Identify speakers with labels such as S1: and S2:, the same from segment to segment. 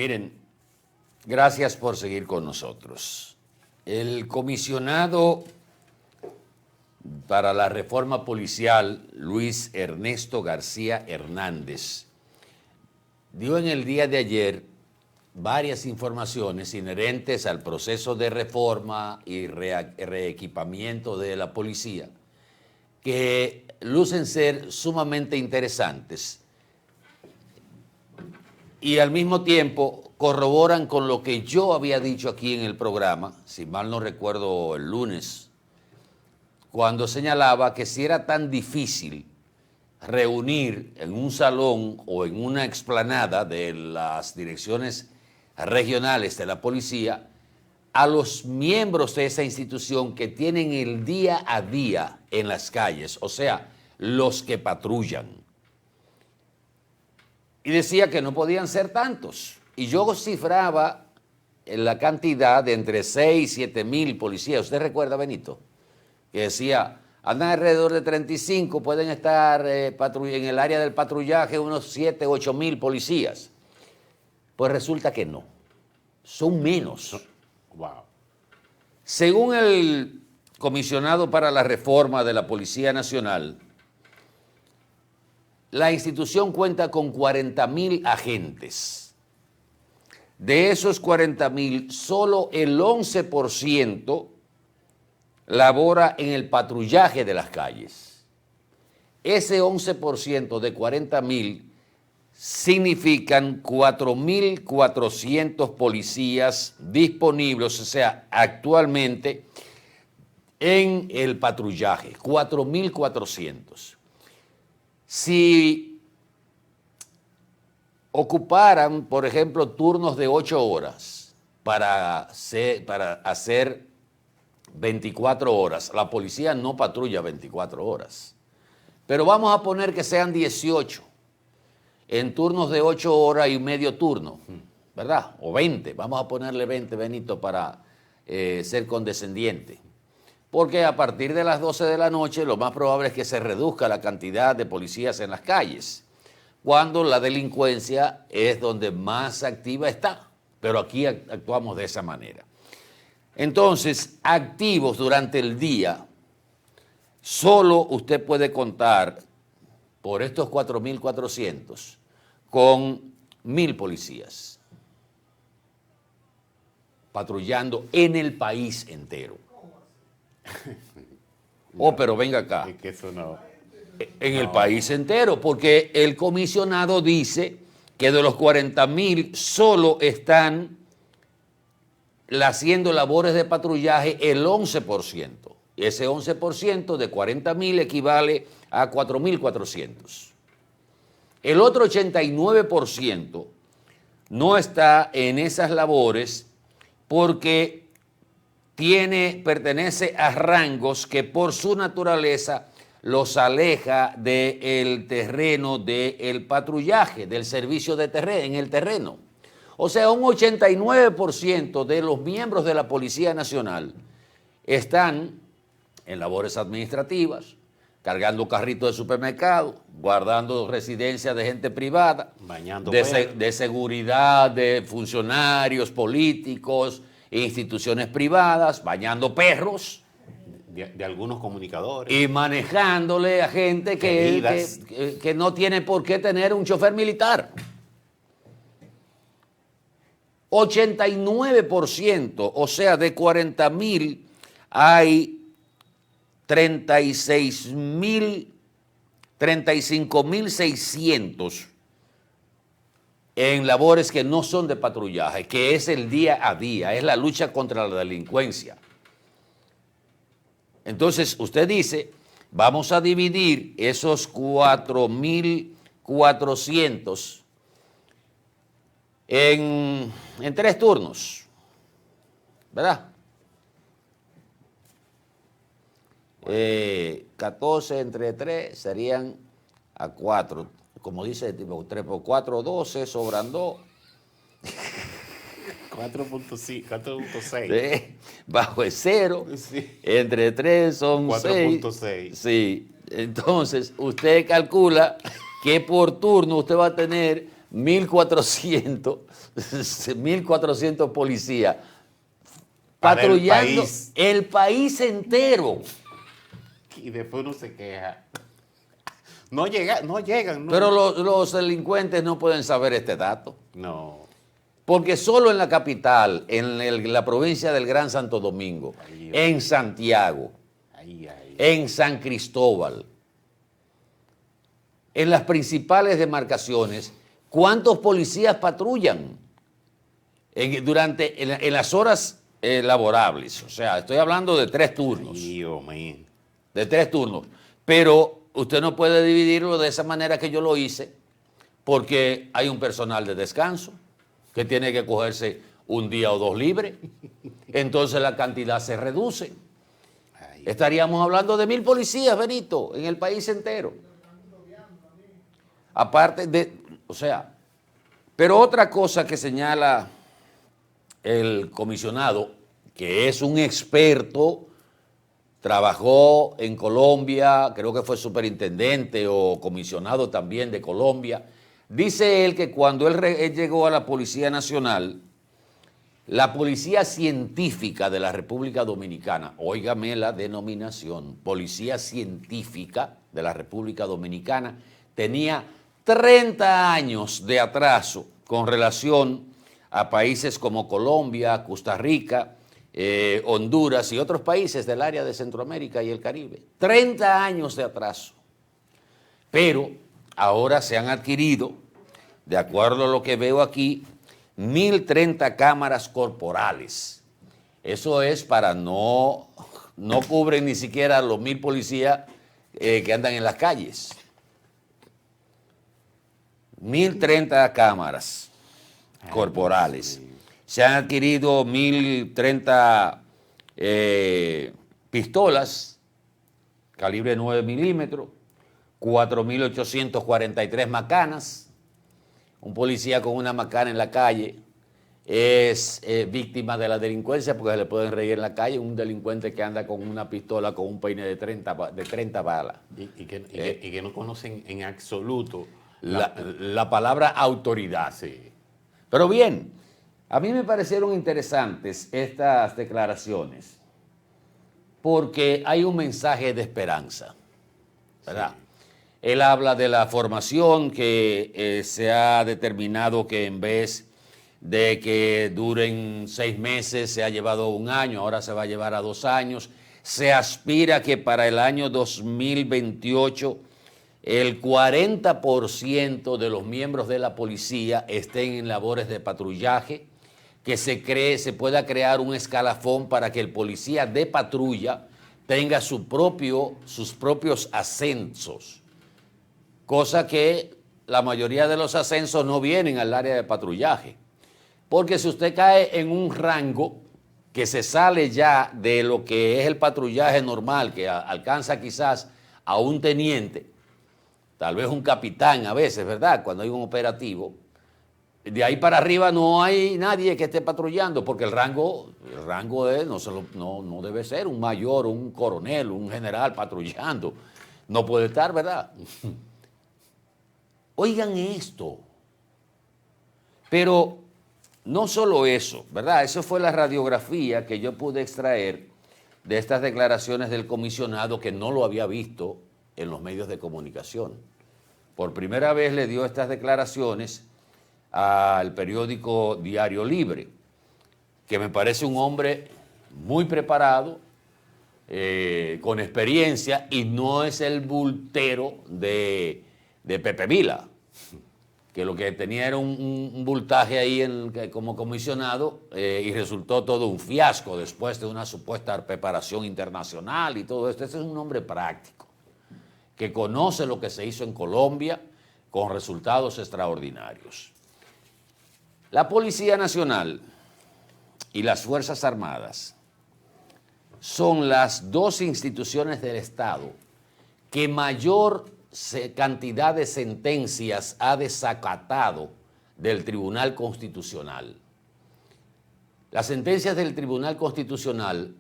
S1: Miren, gracias por seguir con nosotros. El comisionado para la reforma policial, Luis Ernesto García Hernández, dio en el día de ayer varias informaciones inherentes al proceso de reforma y reequipamiento de la policía que lucen ser sumamente interesantes y al mismo tiempo corroboran con lo que yo había dicho aquí en el programa, si mal no recuerdo el lunes, cuando señalaba que si era tan difícil reunir en un salón o en una explanada de las direcciones regionales de la policía a los miembros de esa institución que tienen el día a día en las calles, o sea, los que patrullan. Y decía que no podían ser tantos. Y yo cifraba la cantidad de entre 6 y 7 mil policías. ¿Usted recuerda, Benito? Que decía, andan alrededor de 35, pueden estar en el área del patrullaje unos 7, 8 mil policías. Pues resulta que no, son menos.
S2: Wow.
S1: Según el comisionado para la reforma de la Policía Nacional, la institución cuenta con 40.000 agentes. De esos 40.000, solo el 11% labora en el patrullaje de las calles. Ese 11% de 40.000 significan 4.400 policías disponibles, o sea, actualmente en el patrullaje, 4.400. Si ocuparan, por ejemplo, turnos de 8 horas para hacer 24 horas, la policía no patrulla 24 horas, pero vamos a poner que sean 18 en turnos de 8 horas y medio turno, ¿verdad? O 20, vamos a ponerle 20, Benito, para ser condescendiente. Porque a partir de las 12 de la noche lo más probable es que se reduzca la cantidad de policías en las calles, cuando la delincuencia es donde más activa está. Pero aquí actuamos de esa manera. Entonces, activos durante el día, solo usted puede contar por estos 4.400 con 1.000 policías patrullando en el país entero. Oh, pero venga acá.
S2: Es que eso no.
S1: En el país entero, porque el comisionado dice que de los 40.000 solo están haciendo labores de patrullaje el 11%. Ese 11% de 40.000 equivale a 4.400. El otro 89% no está en esas labores porque pertenece a rangos que por su naturaleza los aleja del terreno del patrullaje, del servicio de en el terreno. O sea, un 89% de los miembros de la Policía Nacional están en labores administrativas, cargando carritos de supermercado, guardando residencias de gente privada,
S2: Bañando
S1: de seguridad, de funcionarios políticos, instituciones privadas, bañando perros.
S2: De algunos comunicadores.
S1: Y manejándole a gente que no tiene por qué tener un chofer militar. 89%, o sea, de 40.000 hay 35.600 en labores que no son de patrullaje, que es el día a día, es la lucha contra la delincuencia. Entonces, usted dice, vamos a dividir esos 4.400 en 3 turnos, ¿verdad? 14 entre 3 serían a 4. Como dice el tipo, 3 por 4, 12, sobran 2.
S2: 4.6.
S1: Bajo el 0,
S2: Sí.
S1: entre 3 son
S2: 4.6.
S1: Sí, entonces usted calcula que por turno usted va a tener 1.400 policías
S2: Para el
S1: patrullando
S2: país.
S1: el país entero.
S2: Y después uno se queja. No llegan, no.
S1: Pero los delincuentes no pueden saber este dato.
S2: No.
S1: Porque solo en la capital, en la provincia del Gran Santo Domingo,
S2: Ay,
S1: en Santiago,
S2: Ay.
S1: en San Cristóbal, en las principales demarcaciones, ¿cuántos policías patrullan en las horas laborables? O sea, estoy hablando de 3 turnos.
S2: Dios mío.
S1: De 3 turnos. Pero usted no puede dividirlo de esa manera que yo lo hice, porque hay un personal de descanso que tiene que cogerse un día o 2 libre. Entonces la cantidad se reduce.
S2: Ay.
S1: Estaríamos hablando de 1.000 policías, Benito, en el país entero. Aparte de, o sea, pero otra cosa que señala el comisionado, que es un experto, trabajó en Colombia, creo que fue superintendente o comisionado también de Colombia, dice él que cuando él llegó a la Policía Nacional, la Policía Científica de la República Dominicana, óigame la denominación, Policía Científica de la República Dominicana, tenía 30 años de atraso con relación a países como Colombia, Costa Rica, Honduras y otros países del área de Centroamérica y el Caribe. 30 años de atraso. Pero ahora se han adquirido, de acuerdo a lo que veo aquí, 1.030 cámaras corporales. Eso es para no cubren ni siquiera los 1.000 policías que andan en las calles. 1.030 cámaras corporales. Se han adquirido 1.030 pistolas, calibre 9 milímetros, 4.843 macanas. Un policía con una macana en la calle es víctima de la delincuencia porque se le pueden reír en la calle un delincuente que anda con una pistola con un peine de 30 balas.
S2: Y que no conocen en absoluto
S1: La palabra autoridad.
S2: Sí.
S1: Pero bien, a mí me parecieron interesantes estas declaraciones porque hay un mensaje de esperanza, ¿verdad? Sí. Él habla de la formación que se ha determinado que en vez de que duren 6 meses se ha llevado 1 año, ahora se va a llevar a 2 años. Se aspira que para el año 2028 el 40% de los miembros de la policía estén en labores de patrullaje, que se pueda crear un escalafón para que el policía de patrulla tenga sus propios ascensos, cosa que la mayoría de los ascensos no vienen al área de patrullaje, porque si usted cae en un rango que se sale ya de lo que es el patrullaje normal, que alcanza quizás a un teniente, tal vez un capitán a veces, ¿verdad?, cuando hay un operativo, de ahí para arriba no hay nadie que esté patrullando, porque el rango no debe ser un mayor, un coronel, un general patrullando. No puede estar, ¿verdad? Oigan esto. Pero no solo eso, ¿verdad? Eso fue la radiografía que yo pude extraer de estas declaraciones del comisionado, que no lo había visto en los medios de comunicación. Por primera vez le dio estas declaraciones al periódico Diario Libre, que me parece un hombre muy preparado, con experiencia, y no es el bultero de Pepe Vila, que lo que tenía era un bultaje ahí como comisionado, y resultó todo un fiasco después de una supuesta preparación internacional y todo esto. Ese es un hombre práctico, que conoce lo que se hizo en Colombia con resultados extraordinarios. La Policía Nacional y las Fuerzas Armadas son las 2 instituciones del Estado que mayor cantidad de sentencias ha desacatado del Tribunal Constitucional. Las sentencias del Tribunal Constitucional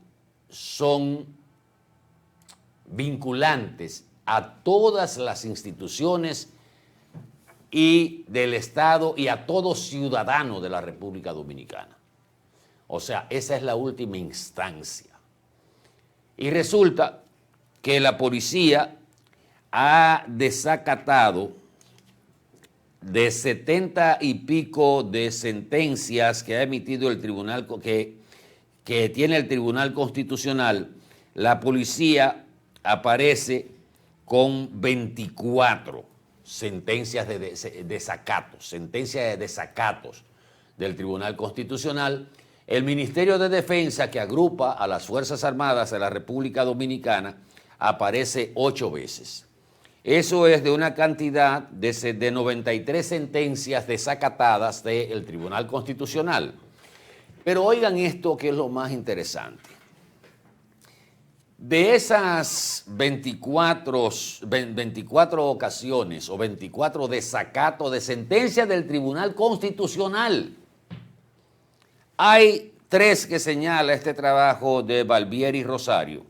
S1: son vinculantes a todas las instituciones y del Estado y a todo ciudadano de la República Dominicana. O sea, esa es la última instancia. Y resulta que la policía ha desacatado de 70 y pico de sentencias que ha emitido el tribunal, que tiene el Tribunal Constitucional. La policía aparece con 24 sentencias de desacatos del Tribunal Constitucional. El Ministerio de Defensa, que agrupa a las Fuerzas Armadas de la República Dominicana, aparece 8 veces. Eso es de una cantidad de 93 sentencias desacatadas del Tribunal Constitucional. Pero oigan esto, que es lo más interesante. De esas 24 ocasiones o 24 desacatos de sentencias del Tribunal Constitucional, hay 3 que señala este trabajo de Balbieri Rosario,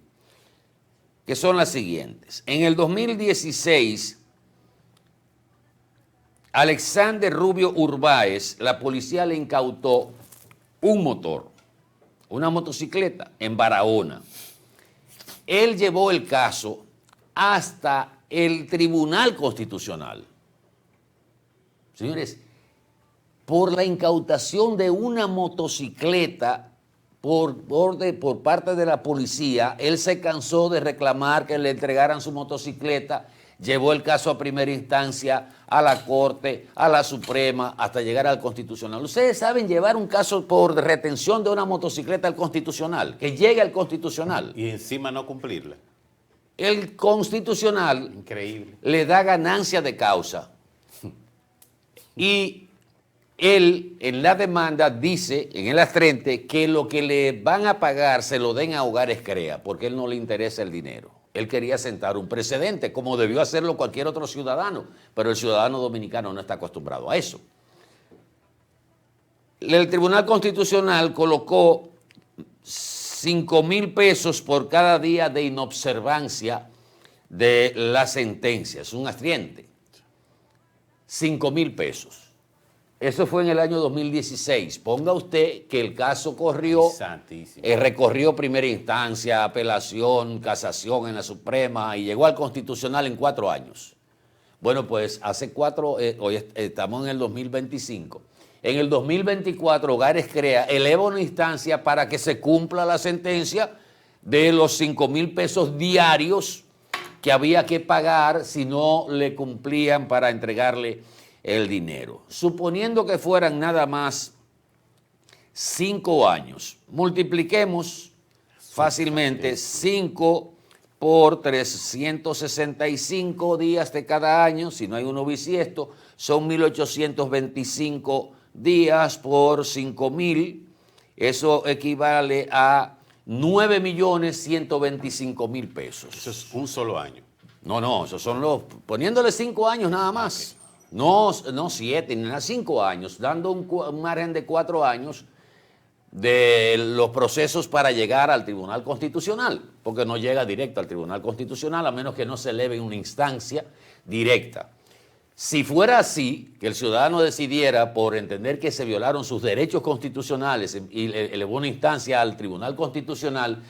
S1: que son las siguientes. En el 2016, Alexander Rubio Urbáez, la policía le incautó un motor, una motocicleta en Barahona. Él llevó el caso hasta el Tribunal Constitucional. Señores, por la incautación de una motocicleta por parte de la policía, él se cansó de reclamar que le entregaran su motocicleta, llevó el caso a primera instancia, a la Corte, a la Suprema, hasta llegar al Constitucional. ¿Ustedes saben llevar un caso por retención de una motocicleta al Constitucional? Que llegue al Constitucional.
S2: Y encima no cumplirla.
S1: El Constitucional
S2: Increíble.
S1: le da ganancia de causa. Y él en la demanda dice, en el astrente, que lo que le van a pagar se lo den a Hogares Crea, porque a él no le interesa el dinero. Él quería sentar un precedente, como debió hacerlo cualquier otro ciudadano, pero el ciudadano dominicano no está acostumbrado a eso. El Tribunal Constitucional colocó 5,000 pesos por cada día de inobservancia de la sentencia. Es un astriente. 5,000 pesos. Eso fue en el año 2016. Ponga usted que el caso corrió, recorrió primera instancia, apelación, casación en la Suprema y llegó al Constitucional en 4 años. Bueno, pues hace 4, hoy estamos en el 2025. En el 2024, Hogares Crea eleva una instancia para que se cumpla la sentencia de los 5,000 pesos diarios que había que pagar si no le cumplían para entregarle el dinero. Suponiendo que fueran nada más 5 años, multipliquemos fácilmente 5 por 365 días de cada año, si no hay uno bisiesto, son 1,825 días por 5,000, eso equivale a 9,125,000 pesos.
S2: Eso es un solo año.
S1: No, esos son los, poniéndole 5 años nada más. Okay. No 7, ni nada, 5 años, dando un margen de 4 años de los procesos para llegar al Tribunal Constitucional, porque no llega directo al Tribunal Constitucional a menos que no se eleve una instancia directa. Si fuera así, que el ciudadano decidiera por entender que se violaron sus derechos constitucionales y elevó una instancia al Tribunal Constitucional,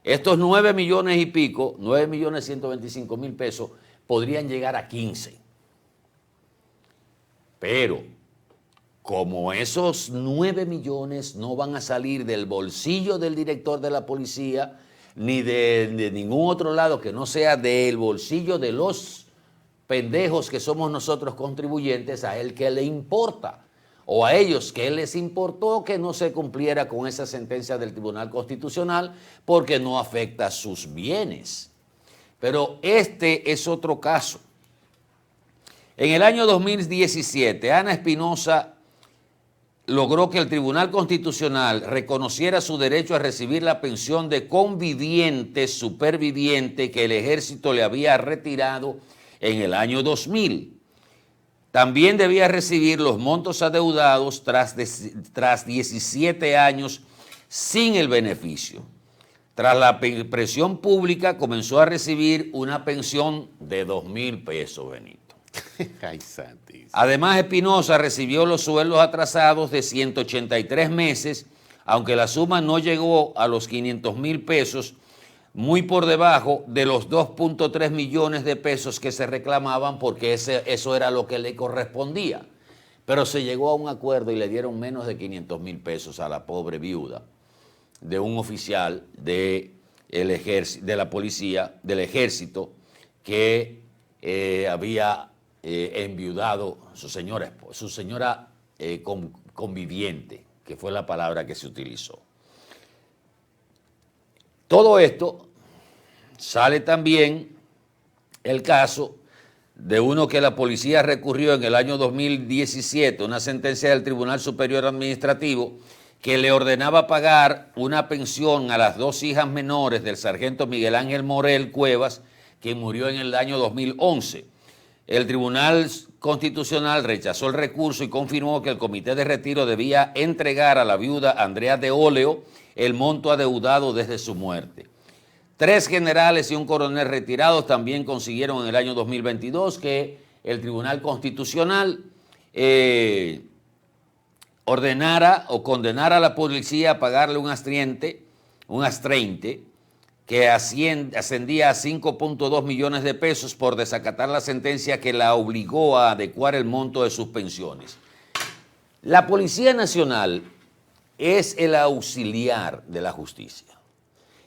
S1: estos 9 millones y pico, 9,125,000 pesos, podrían llegar a 15. Pero, como esos 9 millones no van a salir del bolsillo del director de la policía, ni de ningún otro lado que no sea del bolsillo de los pendejos que somos nosotros contribuyentes, a él que le importa, o a ellos que les importó que no se cumpliera con esa sentencia del Tribunal Constitucional porque no afecta sus bienes. Pero este es otro caso. En el año 2017, Ana Espinosa logró que el Tribunal Constitucional reconociera su derecho a recibir la pensión de conviviente superviviente que el Ejército le había retirado en el año 2000. También debía recibir los montos adeudados tras 17 años sin el beneficio. Tras la presión pública comenzó a recibir una pensión de 2,000 pesos, Benito.
S2: Ay, santísimo.
S1: Además, Espinosa recibió los sueldos atrasados de 183 meses, aunque la suma no llegó a los 500,000 pesos, muy por debajo de los 2.3 millones de pesos que se reclamaban, porque eso era lo que le correspondía. Pero se llegó a un acuerdo y le dieron menos de 500,000 pesos a la pobre viuda de un oficial de la policía, del ejército, que había enviudado su señora conviviente, que fue la palabra que se utilizó. Todo esto sale también el caso de uno que la policía recurrió en el año 2017, una sentencia del Tribunal Superior Administrativo que le ordenaba pagar una pensión a las 2 hijas menores del sargento Miguel Ángel Morel Cuevas, que murió en el año 2011. El Tribunal Constitucional rechazó el recurso y confirmó que el Comité de Retiro debía entregar a la viuda Andrea de Óleo el monto adeudado desde su muerte. 3 generales y un coronel retirados también consiguieron en el año 2022 que el Tribunal Constitucional ordenara o condenara a la policía a pagarle un astreinte que ascendía a 5.2 millones de pesos por desacatar la sentencia que la obligó a adecuar el monto de sus pensiones. La Policía Nacional es el auxiliar de la justicia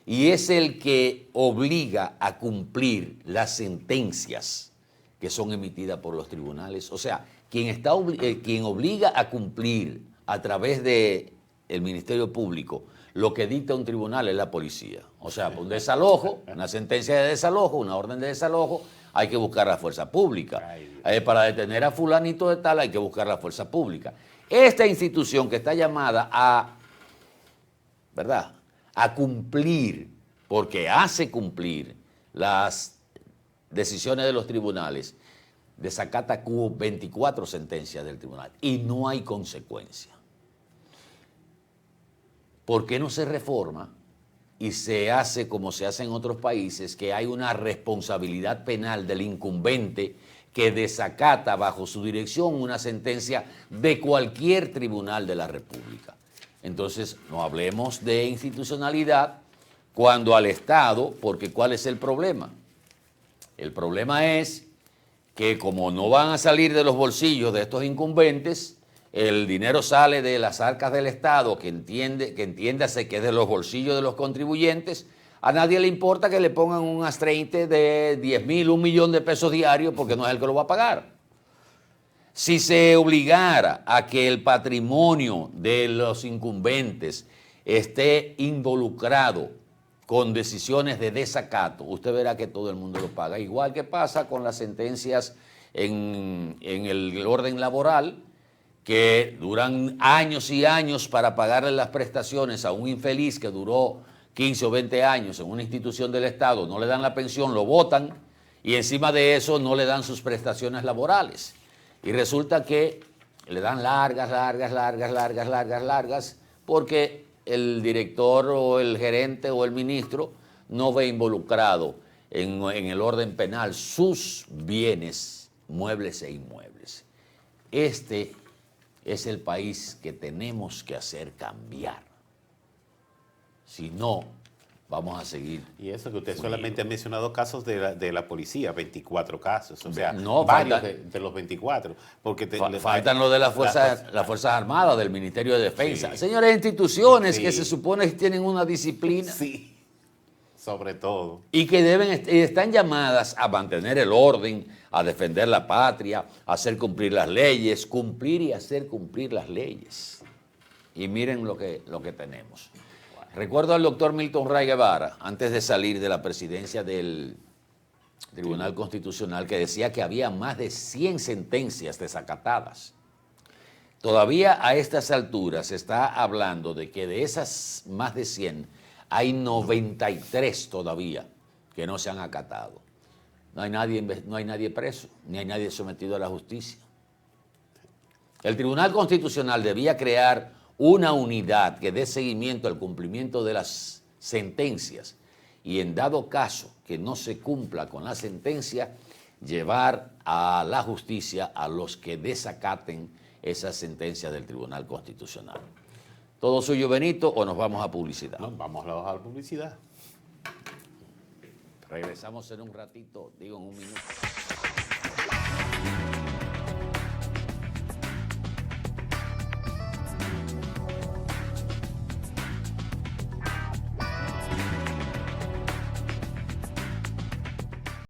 S1: y es el que obliga a cumplir las sentencias que son emitidas por los tribunales. O sea, quien obliga a cumplir a través del Ministerio Público lo que dicta un tribunal es la policía. O sea, un desalojo, una sentencia de desalojo, una orden de desalojo, hay que buscar la fuerza pública. Para detener a fulanito de tal hay que buscar la fuerza pública. Esta institución que está llamada ¿verdad?, a cumplir, porque hace cumplir las decisiones de los tribunales, desacata 24 sentencias del tribunal y no hay consecuencia. ¿Por qué no se reforma y se hace como se hace en otros países, que hay una responsabilidad penal del incumbente que desacata bajo su dirección una sentencia de cualquier tribunal de la República? Entonces, no hablemos de institucionalidad cuando al Estado, porque ¿cuál es el problema? El problema es que como no van a salir de los bolsillos de estos incumbentes, el dinero sale de las arcas del Estado, que entiéndase que es de los bolsillos de los contribuyentes. A nadie le importa que le pongan un astreinte de 10,000, 1 millón de pesos diarios, porque no es el que lo va a pagar. Si se obligara a que el patrimonio de los incumbentes esté involucrado con decisiones de desacato, usted verá que todo el mundo lo paga. Igual que pasa con las sentencias en el orden laboral, que duran años y años para pagarle las prestaciones a un infeliz que duró 15 o 20 años en una institución del Estado, no le dan la pensión, lo botan y encima de eso no le dan sus prestaciones laborales. Y resulta que le dan largas, porque el director o el gerente o el ministro no ve involucrado en el orden penal sus bienes, muebles e inmuebles. Este es el país que tenemos que hacer cambiar. Si no, vamos a seguir.
S2: Y eso que usted solamente ha mencionado casos de la policía, 24 casos, o sea,
S1: no,
S2: varios de los 24. Porque
S1: faltan los de las Fuerzas Armadas, del Ministerio de Defensa. Sí. Señores, instituciones sí, que se supone que tienen una disciplina.
S2: Sí, sobre todo.
S1: Y que están llamadas a mantener el orden, a defender la patria, a hacer cumplir las leyes, cumplir y hacer cumplir las leyes. Y miren lo que tenemos. Recuerdo al doctor Milton Ray Guevara, antes de salir de la presidencia del Tribunal Constitucional, que decía que había más de 100 sentencias desacatadas. Todavía a estas alturas se está hablando de que de esas más de 100, hay 93 todavía que no se han acatado. No hay nadie preso, ni hay nadie sometido a la justicia. El Tribunal Constitucional debía crear una unidad que dé seguimiento al cumplimiento de las sentencias y en dado caso que no se cumpla con la sentencia, llevar a la justicia a los que desacaten esa sentencia del Tribunal Constitucional. ¿Todo suyo, Benito, o nos vamos a publicidad?
S2: No, vamos a la publicidad.
S1: Regresamos en un ratito, digo en un minuto.